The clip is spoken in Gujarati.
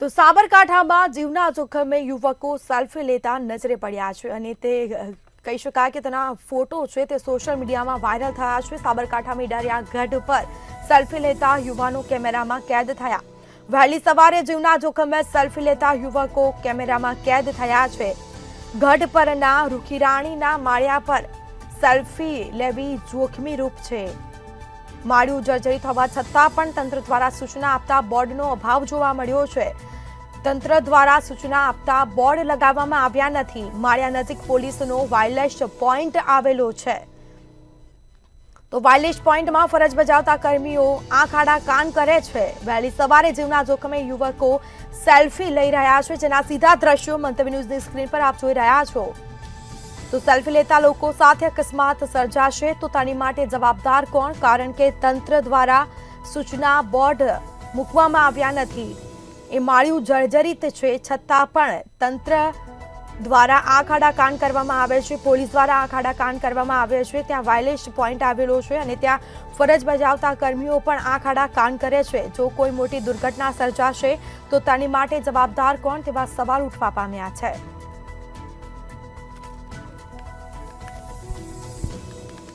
તો સાબરકાંઠામાં જીવના જોખમે યુવકો સેલ્ફી લેતા નજરે પડ્યા છે અને તે કહી શકાય કે તેના ફોટો છે તે સોશિયલ મીડિયામાં વાયરલ થયા છે। સાબરકાંઠામાં ઈડરિયા ગઢ પર સેલ્ફી લેતા યુવાનો કેમેરામાં કેદ થયા। વહેલી સવારે જીવના જોખમે સેલ્ફી લેતા યુવકો કેમેરામાં કેદ થયા છે। ગઢ પરના રૂખીરાણીના માળિયા પર સેલ્ફી લેવી જોખમી રૂપ છે। માળિયું જર્જરિત હોવા છતાં પણ તંત્ર દ્વારા સૂચના આપતા બોર્ડનો અભાવ જોવા મળ્યો છે। તંત્ર દ્વારા સૂચના આપતા બોર્ડ લગાવવામાં આવ્યા નથી। માળિયા નજીક પોલીસનો વાયરલેસ પોઈન્ટ આવેલો છે। તો વાયરલેસ પોઈન્ટમાં ફરજ બજાવતા કર્મીઓ આંખ આડા કાન કરે છે। વહેલી સવારે જીવના જોખમે યુવકો સેલ્ફી લઈ રહ્યા છે, જેના સીધા દ્રશ્યો મંતવ્ય ન્યૂઝની સ્ક્રીન પર આપ જોઈ રહ્યા છો। તો સેલ્ફી લેતા લોકો સાથે અકસ્માત સર્જાશે તો તેની માટે જવાબદાર કોણ? કારણ કે તંત્ર દ્વારા સૂચના બોર્ડ મૂકવામાં આવ્યા નથી। એ માળિયું જર્જરિત છે છતાં પણ તંત્ર દ્વારા આંખ આડા કાન કરવામાં આવે છે, પોલીસ દ્વારા આંખ આડા કાન કરવામાં આવે છે। ત્યાં વાયરલેસ પોઈન્ટ આવેલો છે અને ત્યાં ફરજ બજાવતા કર્મીઓ પણ આંખ આડા કાન કરે છે। જો કોઈ મોટી દુર્ઘટના સર્જાશે તો તેની માટે જવાબદાર કોણ તેવા સવાલ ઉઠવા પામ્યા છે।